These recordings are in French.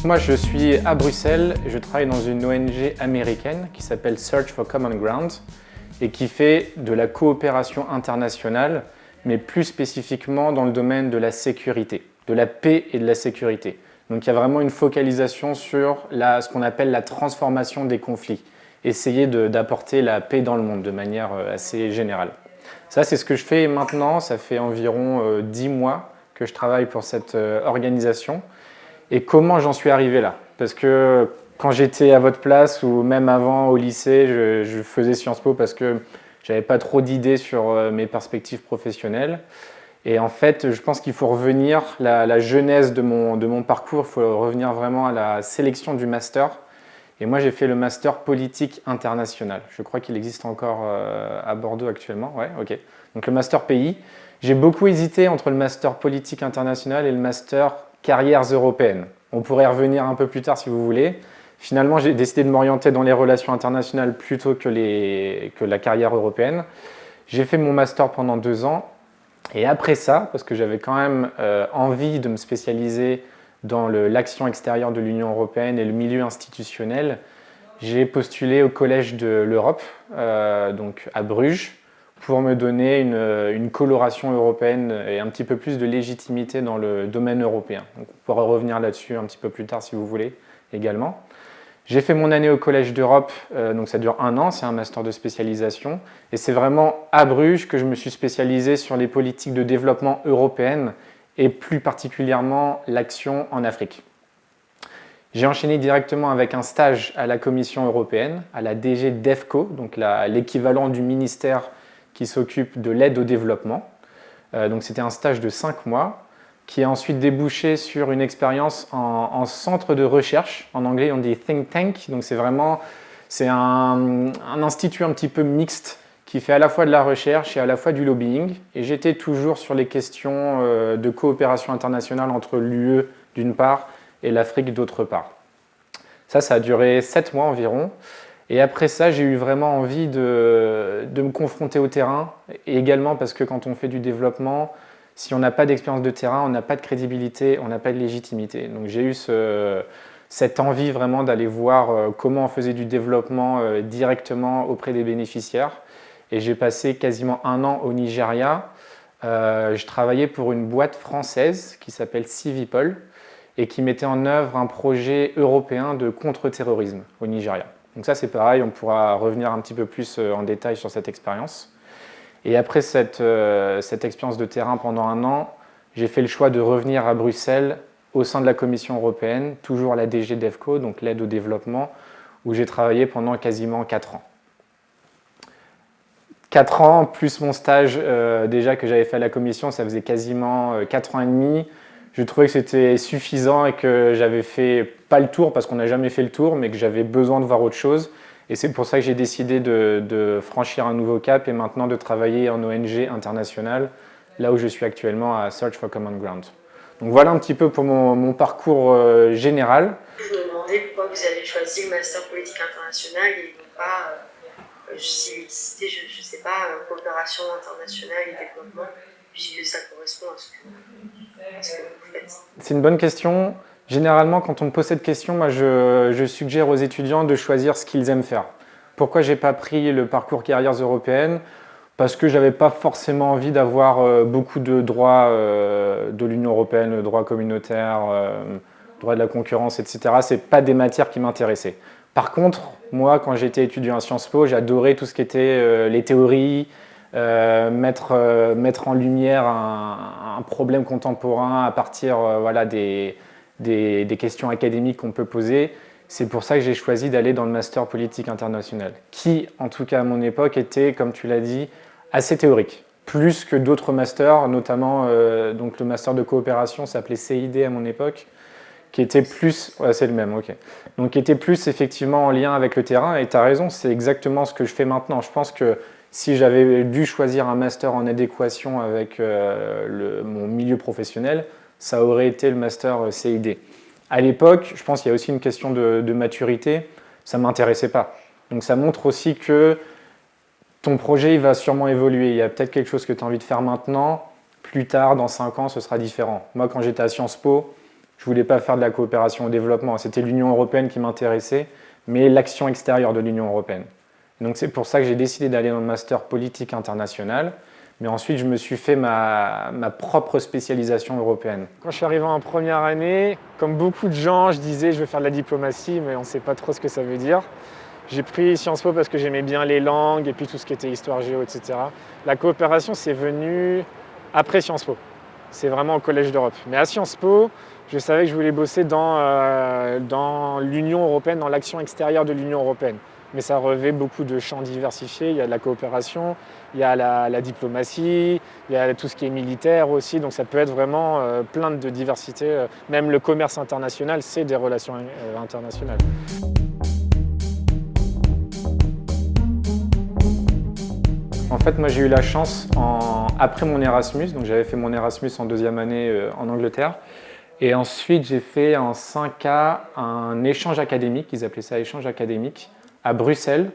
Moi, je suis à Bruxelles et je travaille dans une ONG américaine qui s'appelle Search for Common Ground et qui fait de la coopération internationale, mais plus spécifiquement dans le domaine de la sécurité, de la paix et de la sécurité. Donc il y a vraiment une focalisation sur ce qu'on appelle la transformation des conflits, essayer d'apporter la paix dans le monde de manière assez générale. Ça, c'est ce que je fais maintenant. Ça fait environ 10 mois que je travaille pour cette organisation. Et comment j'en suis arrivé là? Parce que quand j'étais à votre place ou même avant au lycée, je faisais Sciences Po parce que j'avais pas trop d'idées sur mes perspectives professionnelles. Et en fait, je pense qu'il faut revenir, la genèse de mon parcours, il faut revenir vraiment à la sélection du master. Et moi, j'ai fait le master politique international. Je crois qu'il existe encore à Bordeaux actuellement. Ouais, ok. Donc le master pays. J'ai beaucoup hésité entre le master politique international et le master carrières européennes. On pourrait y revenir un peu plus tard si vous voulez. Finalement, j'ai décidé de m'orienter dans les relations internationales plutôt que la carrière européenne. J'ai fait mon master pendant 2 ans. Et après ça, parce que j'avais quand même envie de me spécialiser dans l'action extérieure de l'Union européenne et le milieu institutionnel, j'ai postulé au Collège de l'Europe, donc à Bruges, pour me donner une coloration européenne et un petit peu plus de légitimité dans le domaine européen. Donc, on pourra revenir là-dessus un petit peu plus tard si vous voulez également. J'ai fait mon année au Collège d'Europe, donc ça dure 1 an, c'est un master de spécialisation. Et c'est vraiment à Bruges que je me suis spécialisé sur les politiques de développement européennes et plus particulièrement l'action en Afrique. J'ai enchaîné directement avec un stage à la Commission européenne, à la DG DEFCO, donc l'équivalent du ministère qui s'occupe de l'aide au développement. Donc c'était un stage de 5 mois qui a ensuite débouché sur une expérience en centre de recherche. En anglais, on dit think tank. Donc c'est un institut un petit peu mixte qui fait à la fois de la recherche et à la fois du lobbying. Et j'étais toujours sur les questions de coopération internationale entre l'UE d'une part et l'Afrique d'autre part. Ça a duré 7 mois environ. Et après ça, j'ai eu vraiment envie de me confronter au terrain, et également parce que quand on fait du développement, si on n'a pas d'expérience de terrain, on n'a pas de crédibilité, on n'a pas de légitimité. Donc j'ai eu cette envie vraiment d'aller voir comment on faisait du développement directement auprès des bénéficiaires. Et j'ai passé quasiment 1 an au Nigeria. Je travaillais pour une boîte française qui s'appelle Civipol et qui mettait en œuvre un projet européen de contre-terrorisme au Nigeria. Donc ça c'est pareil, on pourra revenir un petit peu plus en détail sur cette expérience. Et après cette expérience de terrain pendant 1 an, j'ai fait le choix de revenir à Bruxelles au sein de la Commission européenne, toujours à la DG DEFCO, donc l'aide au développement, où j'ai travaillé pendant quasiment 4 ans. 4 ans plus mon stage déjà que j'avais fait à la Commission, ça faisait quasiment 4 ans et demi. Je trouvais que c'était suffisant et que j'avais fait, pas le tour parce qu'on n'a jamais fait le tour, mais que j'avais besoin de voir autre chose. Et c'est pour ça que j'ai décidé de franchir un nouveau cap et maintenant de travailler en ONG internationale, là où je suis actuellement à Search for Common Ground. Donc voilà un petit peu pour mon parcours général. Je me demandais pourquoi vous avez choisi le master politique international et non pas, je sais pas, coopération internationale et développement, puisque ça correspond à ce que vous faites. C'est une bonne question. Généralement, quand on me pose cette question, moi, je suggère aux étudiants de choisir ce qu'ils aiment faire. Pourquoi j'ai pas pris le parcours carrières européennes? Parce que j'avais pas forcément envie d'avoir beaucoup de droits de l'Union européenne, le droit communautaire, droit de la concurrence, etc. C'est pas des matières qui m'intéressaient. Par contre, moi, quand j'étais étudiant à Sciences Po, j'adorais tout ce qui était les théories, mettre en lumière un problème contemporain à partir voilà, des questions académiques qu'on peut poser. C'est pour ça que j'ai choisi d'aller dans le master politique international, qui, en tout cas à mon époque, était, comme tu l'as dit, assez théorique. Plus que d'autres masters, notamment donc le master de coopération s'appelait CID à mon époque, qui était plus, ouais, c'est le même, ok. Donc qui était plus effectivement en lien avec le terrain. Et tu as raison, c'est exactement ce que je fais maintenant. Je pense que si j'avais dû choisir un master en adéquation avec mon milieu professionnel, ça aurait été le master CID. À l'époque, je pense qu'il y a aussi une question de maturité, ça ne m'intéressait pas. Donc ça montre aussi que ton projet il va sûrement évoluer. Il y a peut-être quelque chose que tu as envie de faire maintenant, plus tard, dans 5 ans, ce sera différent. Moi, quand j'étais à Sciences Po, Je ne voulais pas faire de la coopération au développement. C'était l'Union européenne qui m'intéressait, mais l'action extérieure de l'Union européenne. Donc c'est pour ça que j'ai décidé d'aller dans le master politique internationale. Mais ensuite, je me suis fait ma propre spécialisation européenne. Quand je suis arrivé en première année, comme beaucoup de gens, je disais je veux faire de la diplomatie, mais on ne sait pas trop ce que ça veut dire. J'ai pris Sciences Po parce que j'aimais bien les langues et puis tout ce qui était histoire géo, etc. La coopération, c'est venu après Sciences Po. C'est vraiment au Collège d'Europe. Mais à Sciences Po, je savais que je voulais bosser dans l'Union européenne, dans l'action extérieure de l'Union européenne. Mais ça revêt beaucoup de champs diversifiés. Il y a de la coopération, il y a la diplomatie, il y a tout ce qui est militaire aussi. Donc ça peut être vraiment plein de diversité. Même le commerce international, c'est des relations internationales. En fait, moi j'ai eu la chance, après mon Erasmus, donc j'avais fait mon Erasmus en deuxième année en Angleterre, et ensuite j'ai fait en 5A un échange académique, ils appelaient ça échange académique, à Bruxelles,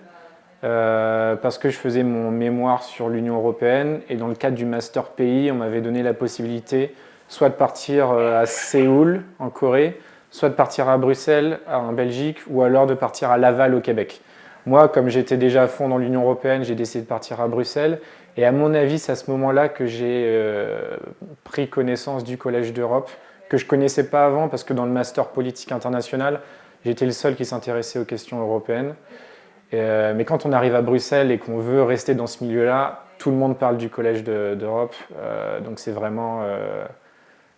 parce que je faisais mon mémoire sur l'Union européenne, et dans le cadre du Master Pays, on m'avait donné la possibilité soit de partir à Séoul, en Corée, soit de partir à Bruxelles, en Belgique, ou alors de partir à Laval, au Québec. Moi, comme j'étais déjà à fond dans l'Union européenne, j'ai décidé de partir à Bruxelles. Et à mon avis, c'est à ce moment-là que j'ai pris connaissance du Collège d'Europe, que je ne connaissais pas avant, parce que dans le Master politique international, j'étais le seul qui s'intéressait aux questions européennes. Mais quand on arrive à Bruxelles et qu'on veut rester dans ce milieu-là, tout le monde parle du Collège d'Europe. Donc c'est vraiment...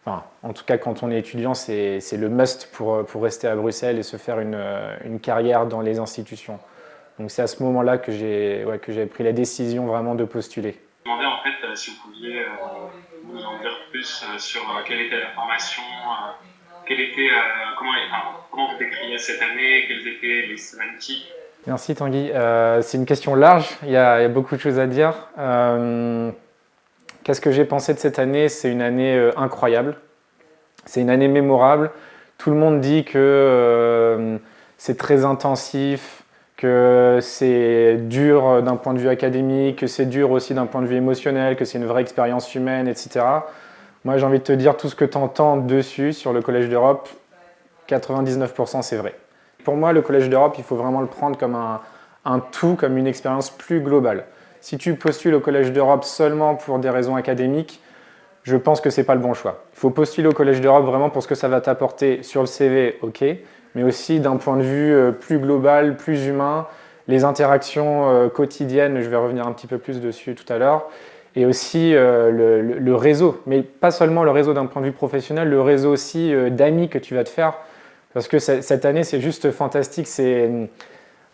Enfin, en tout cas, quand on est étudiant, c'est le must pour rester à Bruxelles et se faire une carrière dans les institutions. Donc c'est à ce moment-là que j'ai pris la décision vraiment de postuler. Je me demandais en fait si vous pouviez nous en dire plus sur quelle était la formation, comment vous décriviez cette année, quelles étaient les sémantiques. Merci Tanguy. C'est une question large, il y a beaucoup de choses à dire. Qu'est-ce que j'ai pensé de cette année? C'est une année incroyable, c'est une année mémorable. Tout le monde dit que c'est très intensif, que c'est dur d'un point de vue académique, que c'est dur aussi d'un point de vue émotionnel, que c'est une vraie expérience humaine, etc. Moi, j'ai envie de te dire tout ce que tu entends dessus sur le Collège d'Europe, 99% c'est vrai. Pour moi, le Collège d'Europe, il faut vraiment le prendre comme un tout, comme une expérience plus globale. Si tu postules au Collège d'Europe seulement pour des raisons académiques, je pense que ce n'est pas le bon choix. Il faut postuler au Collège d'Europe vraiment pour ce que ça va t'apporter sur le CV, ok, mais aussi d'un point de vue plus global, plus humain, les interactions quotidiennes, je vais revenir un petit peu plus dessus tout à l'heure, et aussi le réseau, mais pas seulement le réseau d'un point de vue professionnel, le réseau aussi d'amis que tu vas te faire, parce que cette année c'est juste fantastique, c'est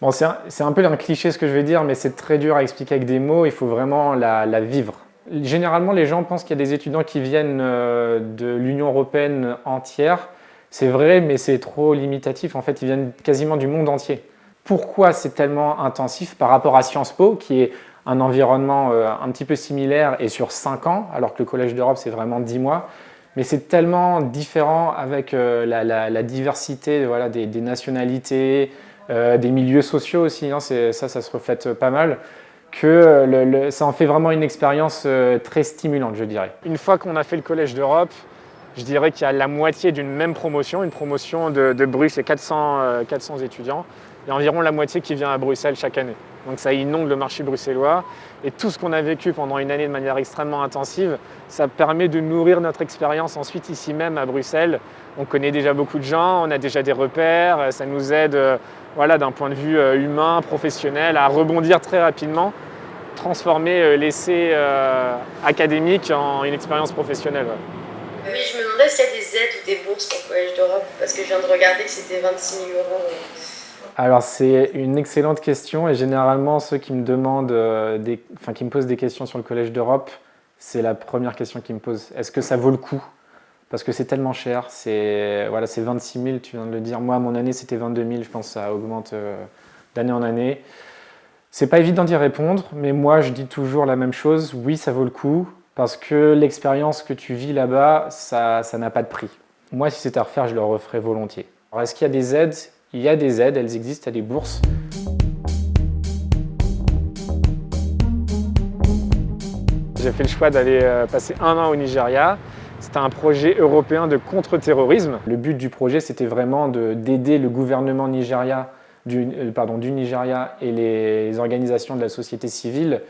un peu un cliché ce que je vais dire, mais c'est très dur à expliquer avec des mots, il faut vraiment la vivre. Généralement les gens pensent qu'il y a des étudiants qui viennent de l'Union européenne entière. C'est vrai, mais c'est trop limitatif. En fait, ils viennent quasiment du monde entier. Pourquoi c'est tellement intensif par rapport à Sciences Po, qui est un environnement un petit peu similaire et sur 5 ans, alors que le Collège d'Europe, c'est vraiment 10 mois. Mais c'est tellement différent avec la diversité voilà, des nationalités, des milieux sociaux aussi. Hein, ça se reflète pas mal. Que ça en fait vraiment une expérience très stimulante, je dirais. Une fois qu'on a fait le Collège d'Europe, je dirais qu'il y a la moitié d'une même promotion, une promotion de Bruges, c'est 400 étudiants. Il y a environ la moitié qui vient à Bruxelles chaque année. Donc ça inonde le marché bruxellois. Et tout ce qu'on a vécu pendant une année de manière extrêmement intensive, ça permet de nourrir notre expérience ensuite ici même à Bruxelles. On connaît déjà beaucoup de gens, on a déjà des repères, ça nous aide voilà, d'un point de vue humain, professionnel, à rebondir très rapidement, transformer l'essai académique en une expérience professionnelle. Ouais. Oui, je me demandais s'il y a des aides ou des bourses pour le Collège d'Europe, parce que je viens de regarder que c'était 26 000 €. Alors c'est une excellente question et généralement ceux qui me demandent, qui me posent des questions sur le Collège d'Europe, c'est la première question qu'ils me posent. Est-ce que ça vaut le coup? Parce que c'est tellement cher, c'est 26 000, tu viens de le dire. Moi, à mon année, c'était 22 000, je pense que ça augmente d'année en année. C'est pas évident d'y répondre, mais moi, je dis toujours la même chose. Oui, ça vaut le coup, parce que l'expérience que tu vis là-bas, ça n'a pas de prix. Moi, si c'était à refaire, je le referais volontiers. Alors, est-ce qu'il y a des aides? Il y a des aides, elles existent, il y a des bourses. J'ai fait le choix d'aller passer 1 an au Nigeria. C'était un projet européen de contre-terrorisme. Le but du projet, c'était vraiment d'aider le gouvernement du Nigeria et les organisations de la société civile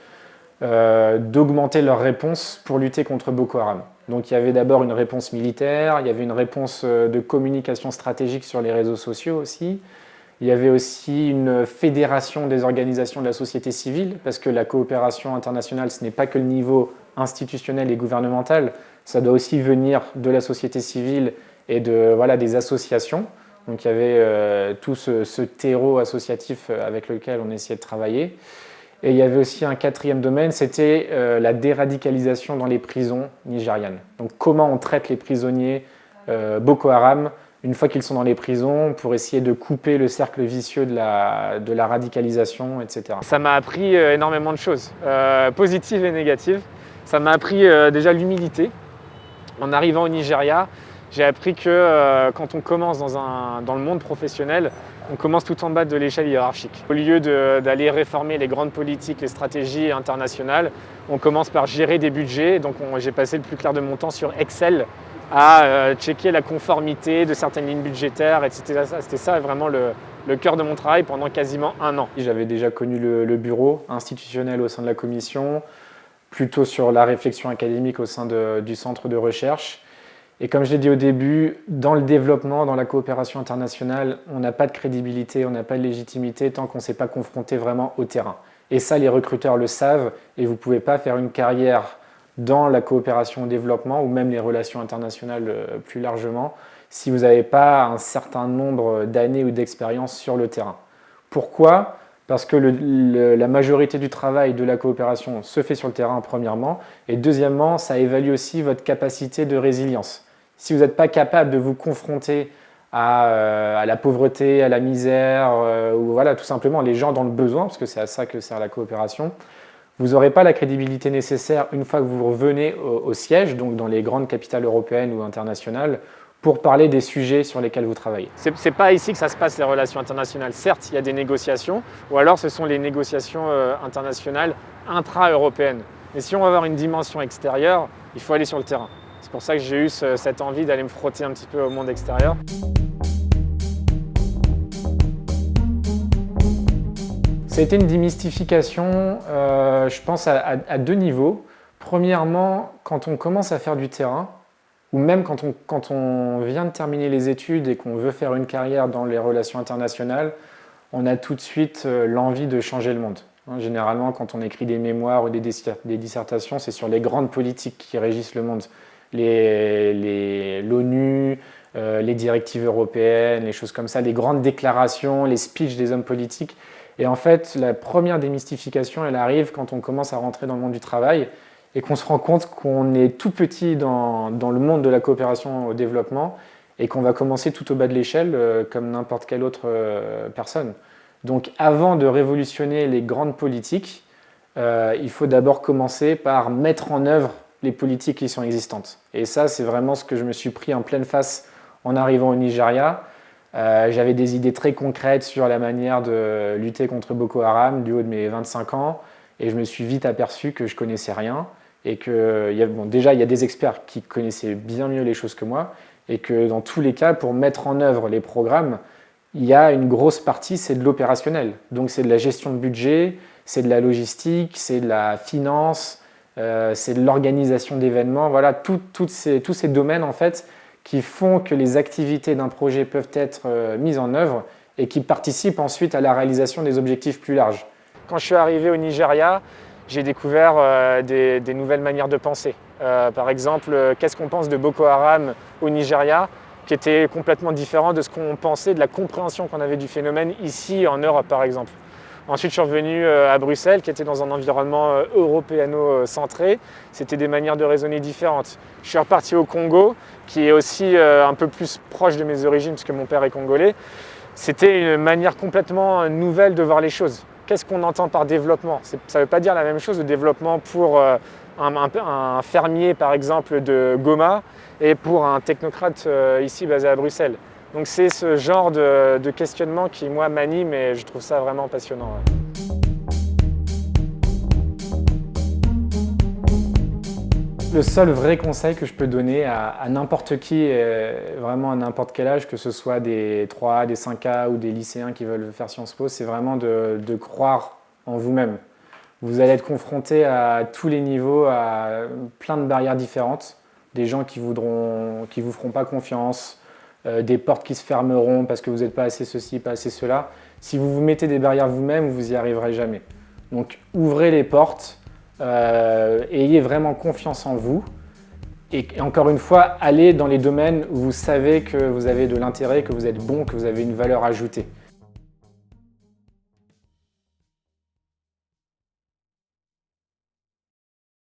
d'augmenter leur réponse pour lutter contre Boko Haram. Donc il y avait d'abord une réponse militaire, il y avait une réponse de communication stratégique sur les réseaux sociaux aussi. Il y avait aussi une fédération des organisations de la société civile, parce que la coopération internationale, ce n'est pas que le niveau institutionnel et gouvernemental, ça doit aussi venir de la société civile et des associations. Donc il y avait tout ce terreau associatif avec lequel on essayait de travailler. Et il y avait aussi un quatrième domaine, c'était la déradicalisation dans les prisons nigérianes. Donc comment on traite les prisonniers Boko Haram une fois qu'ils sont dans les prisons pour essayer de couper le cercle vicieux de la radicalisation, etc. Ça m'a appris énormément de choses, positives et négatives. Ça m'a appris déjà l'humilité. En arrivant au Nigeria, j'ai appris que quand on commence dans le monde professionnel, on commence tout en bas de l'échelle hiérarchique. Au lieu d'aller réformer les grandes politiques, les stratégies internationales, on commence par gérer des budgets. Donc j'ai passé le plus clair de mon temps sur Excel à checker la conformité de certaines lignes budgétaires. Et c'était ça vraiment le cœur de mon travail pendant quasiment 1 an. J'avais déjà connu le bureau institutionnel au sein de la commission, plutôt sur la réflexion académique au sein du centre de recherche. Et comme je l'ai dit au début, dans le développement, dans la coopération internationale, on n'a pas de crédibilité, on n'a pas de légitimité tant qu'on ne s'est pas confronté vraiment au terrain. Et ça, les recruteurs le savent, et vous ne pouvez pas faire une carrière dans la coopération au développement ou même les relations internationales plus largement si vous n'avez pas un certain nombre d'années ou d'expérience sur le terrain. Pourquoi ? Parce que la majorité du travail de la coopération se fait sur le terrain, premièrement, et deuxièmement, ça évalue aussi votre capacité de résilience. Si vous n'êtes pas capable de vous confronter à la pauvreté, à la misère, ou voilà, tout simplement les gens dans le besoin, parce que c'est à ça que sert la coopération, vous n'aurez pas la crédibilité nécessaire une fois que vous revenez au siège, donc dans les grandes capitales européennes ou internationales, pour parler des sujets sur lesquels vous travaillez. C'est pas ici que ça se passe, les relations internationales. Certes, il y a des négociations, ou alors ce sont les négociations internationales intra-européennes. Mais si on veut avoir une dimension extérieure, il faut aller sur le terrain. C'est pour ça que j'ai eu cette envie d'aller me frotter un petit peu au monde extérieur. Ça a été une démystification, je pense, à 2 niveaux. Premièrement, quand on commence à faire du terrain, ou même quand on vient de terminer les études et qu'on veut faire une carrière dans les relations internationales, on a tout de suite l'envie de changer le monde. Généralement, quand on écrit des mémoires ou des dissertations, c'est sur les grandes politiques qui régissent le monde. L'ONU, les directives européennes, les choses comme ça, les grandes déclarations, les speeches des hommes politiques. Et en fait, la première démystification, elle arrive quand on commence à rentrer dans le monde du travail et qu'on se rend compte qu'on est tout petit dans le monde de la coopération au développement et qu'on va commencer tout au bas de l'échelle comme n'importe quelle autre personne. Donc avant de révolutionner les grandes politiques, il faut d'abord commencer par mettre en œuvre les politiques qui sont existantes. Et ça, c'est vraiment ce que je me suis pris en pleine face en arrivant au Nigeria. J'avais des idées très concrètes sur la manière de lutter contre Boko Haram du haut de mes 25 ans et je me suis vite aperçu que je connaissais rien et que déjà il y a des experts qui connaissaient bien mieux les choses que moi et que dans tous les cas, pour mettre en œuvre les programmes, il y a une grosse partie, c'est de l'opérationnel. Donc c'est de la gestion de budget, c'est de la logistique, c'est de la finance, c'est de l'organisation d'événements. Voilà, tous ces domaines en fait qui font que les activités d'un projet peuvent être mises en œuvre et qui participent ensuite à la réalisation des objectifs plus larges. Quand je suis arrivé au Nigeria, j'ai découvert des nouvelles manières de penser. Par exemple, qu'est-ce qu'on pense de Boko Haram au Nigeria, qui était complètement différent de ce qu'on pensait, de la compréhension qu'on avait du phénomène ici en Europe par exemple. Ensuite, je suis revenu à Bruxelles, qui était dans un environnement européano-centré. C'était des manières de raisonner différentes. Je suis reparti au Congo, qui est aussi un peu plus proche de mes origines, puisque mon père est congolais. C'était une manière complètement nouvelle de voir les choses. Qu'est-ce qu'on entend par développement ? Ça ne veut pas dire la même chose, le développement pour un fermier, par exemple, de Goma, et pour un technocrate ici basé à Bruxelles. Donc c'est ce genre de questionnement qui, moi, m'anime et je trouve ça vraiment passionnant. Ouais. Le seul vrai conseil que je peux donner à n'importe qui, vraiment à n'importe quel âge, que ce soit des 3A, des 5A ou des lycéens qui veulent faire Sciences Po, c'est vraiment de croire en vous-même. Vous allez être confronté à tous les niveaux, à plein de barrières différentes, des gens qui vous feront pas confiance, des portes qui se fermeront parce que vous n'êtes pas assez ceci, pas assez cela. Si vous vous mettez des barrières vous-même, vous n'y arriverez jamais. Donc ouvrez les portes, ayez vraiment confiance en vous et encore une fois, allez dans les domaines où vous savez que vous avez de l'intérêt, que vous êtes bon, que vous avez une valeur ajoutée.